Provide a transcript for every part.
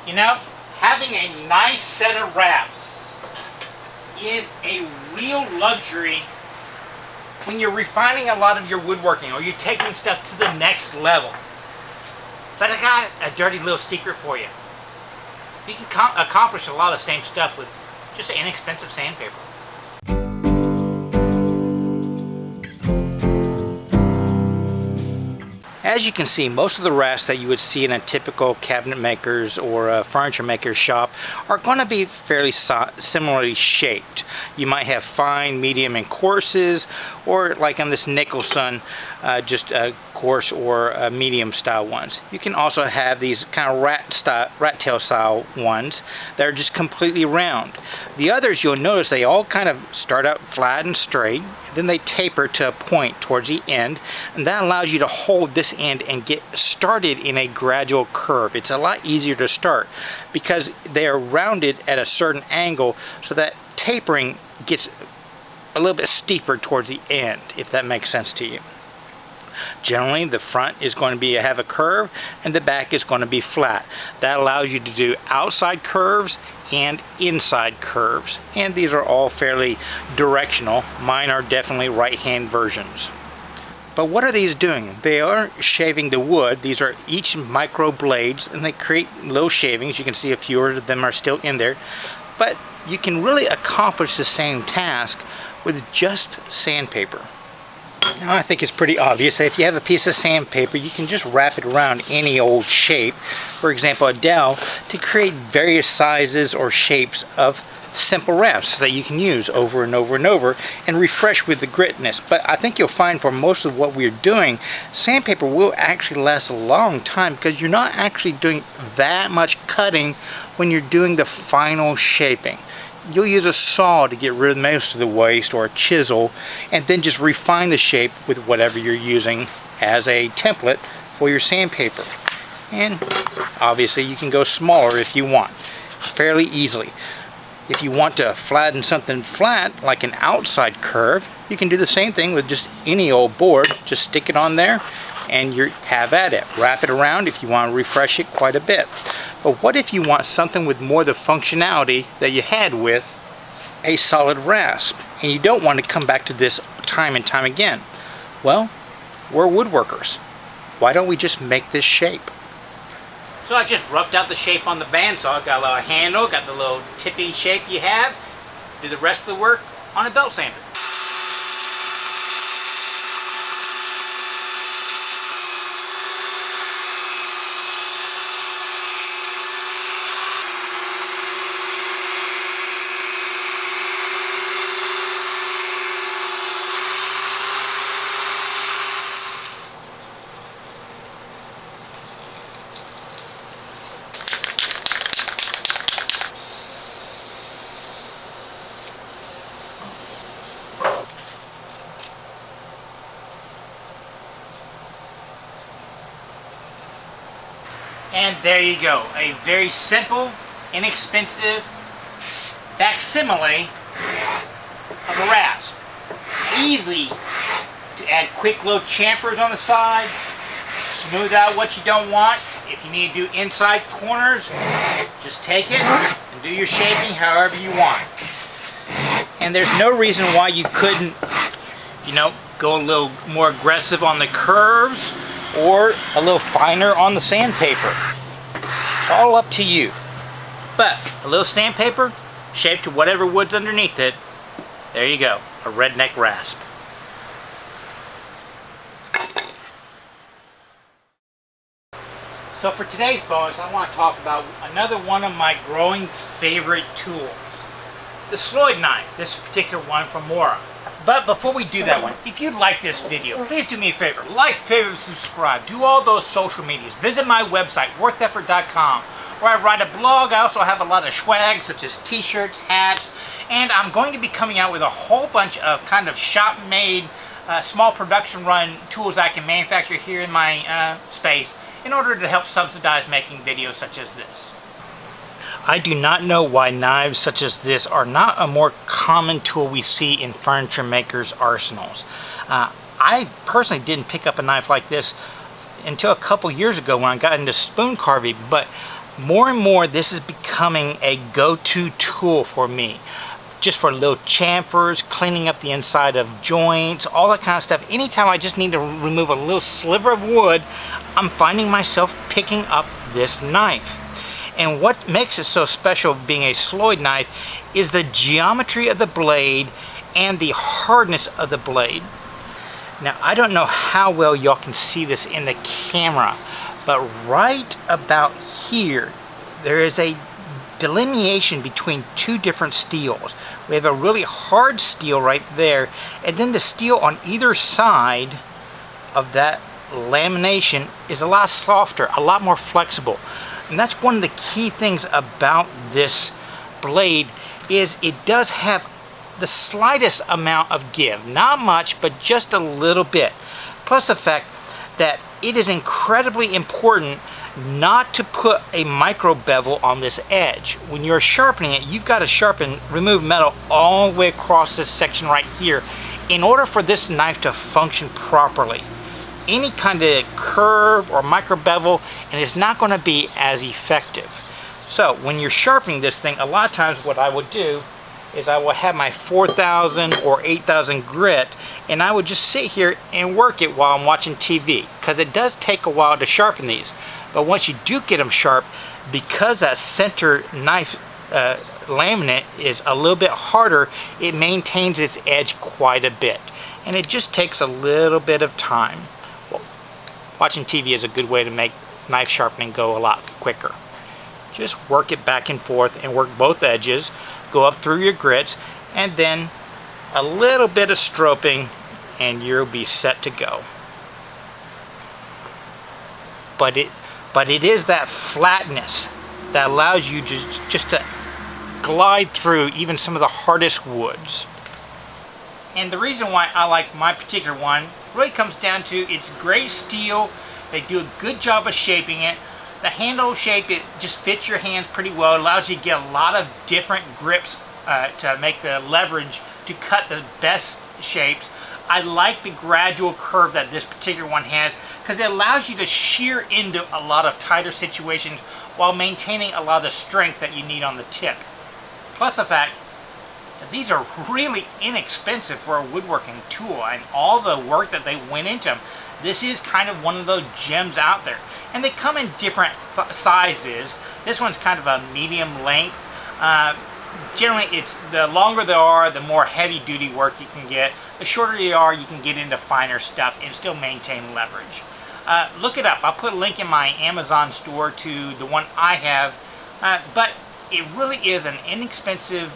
You know, having a nice set of rasps is a real luxury when you're refining a lot of your woodworking or you're taking stuff to the next level. But I got a dirty little secret for you. You can accomplish a lot of the same stuff with just inexpensive sandpaper. As you can see, most of the rasps that you would see in a typical cabinet maker's or a furniture maker's shop are going to be fairly similarly shaped. You might have fine, medium, and coarses, or like on this Nicholson, just coarse or medium style ones. You can also have these kind of rat tail style ones that are just completely round. The others, you'll notice they all kind of start out flat and straight, then they taper to a point towards the end, and that allows you to hold this end and get started in a gradual curve. It's a lot easier to start because they are rounded at a certain angle, so that tapering gets a little bit steeper towards the end, if that makes sense to you. Generally, the front is going to have a curve and the back is going to be flat. That allows you to do outside curves and inside curves, and these are all fairly directional. Mine are definitely right-hand versions. But what are these doing? They aren't shaving the wood. These are each micro blades, and they create little shavings. You can see a few of them are still in there, but you can really accomplish the same task with just sandpaper. Now, I think it's pretty obvious that if you have a piece of sandpaper, you can just wrap it around any old shape, for example a dowel, to create various sizes or shapes of simple rasps that you can use over and over and over and refresh with the gritness. But I think you'll find for most of what we're doing, sandpaper will actually last a long time because you're not actually doing that much cutting when you're doing the final shaping. You'll use a saw to get rid of most of the waste, or a chisel, and then just refine the shape with whatever you're using as a template for your sandpaper. And obviously you can go smaller if you want, fairly easily. If you want to flatten something flat, like an outside curve, you can do the same thing with just any old board. Just stick it on there and you have at it. Wrap it around if you want to refresh it quite a bit. But what if you want something with more of the functionality that you had with a solid rasp, and you don't want to come back to this time and time again? Well, we're woodworkers. Why don't we just make this shape? So I just roughed out the shape on the bandsaw. Got a little handle, got the little tippy shape you have. Do the rest of the work on a belt sander. And there you go, a very simple, inexpensive facsimile of a rasp. Easy to add quick little chamfers on the side, smooth out what you don't want. If you need to do inside corners, just take it and do your shaping however you want. And there's no reason why you couldn't, go a little more aggressive on the curves or a little finer on the sandpaper. It's all up to you. But a little sandpaper shaped to whatever wood's underneath it, there you go, a redneck rasp. So for today's bonus, I want to talk about another one of my growing favorite tools, the Sloyd knife, this particular one from Mora. But before we do that one, if you like this video, please do me a favor. Like, favorite, subscribe. Do all those social medias. Visit my website, wortheffort.com, where I write a blog. I also have a lot of swag, such as t-shirts, hats, and I'm going to be coming out with a whole bunch of kind of shop-made, small production run tools I can manufacture here in my space in order to help subsidize making videos such as this. I do not know why knives such as this are not a more common tool we see in furniture makers' arsenals. I personally didn't pick up a knife like this until a couple years ago when I got into spoon carving, but More and more, this is becoming a go-to tool for me. Just for little chamfers, cleaning up the inside of joints, all that kind of stuff. Anytime I just need to remove a little sliver of wood, I'm finding myself picking up this knife. And what makes it so special being a Sloyd knife is the geometry of the blade and the hardness of the blade. Now, I don't know how well y'all can see this in the camera, but right about here, there is a delineation between two different steels. We have a really hard steel right there, and then the steel on either side of that lamination is a lot softer, a lot more flexible. And that's one of the key things about this blade, is it does have the slightest amount of give. Not much, but just a little bit. Plus the fact that it is incredibly important not to put a micro bevel on this edge. When you're sharpening it, you've got to remove metal all the way across this section right here in order for this knife to function properly. Any kind of curve or micro bevel, and it's not going to be as effective. So when you're sharpening this thing, a lot of times what I would do is I will have my 4,000 or 8,000 grit, and I would just sit here and work it while I'm watching TV, because it does take a while to sharpen these. But once you do get them sharp, because that center knife laminate is a little bit harder, it maintains its edge quite a bit. And it just takes a little bit of time. Well, watching TV is a good way to make knife sharpening go a lot quicker. Just work it back and forth and work both edges, go up through your grits, and then a little bit of stroping and you'll be set to go. But it is that flatness that allows you just to glide through even some of the hardest woods. And the reason why I like my particular one really comes down to its gray steel. They do a good job of shaping it. The handle shape, it just fits your hands pretty well. It allows you to get a lot of different grips to make the leverage to cut the best shapes. I like the gradual curve that this particular one has, because it allows you to shear into a lot of tighter situations while maintaining a lot of the strength that you need on the tip. Plus the fact that these are really inexpensive for a woodworking tool, and all the work that they went into them. This is kind of one of those gems out there. And they come in different sizes. This one's kind of a medium length. Generally, it's the longer they are, the more heavy-duty work you can get. The shorter they are, you can get into finer stuff and still maintain leverage. Look it up. I'll put a link in my Amazon store to the one I have. But it really is an inexpensive,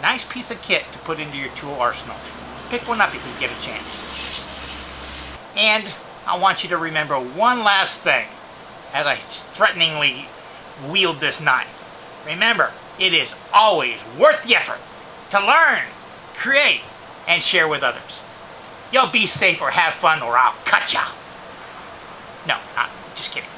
nice piece of kit to put into your tool arsenal. Pick one up if you get a chance. And I want you to remember one last thing as I threateningly wield this knife. Remember, it is always worth the effort to learn, create, and share with others. Y'all be safe or have fun or I'll cut ya. No, just kidding.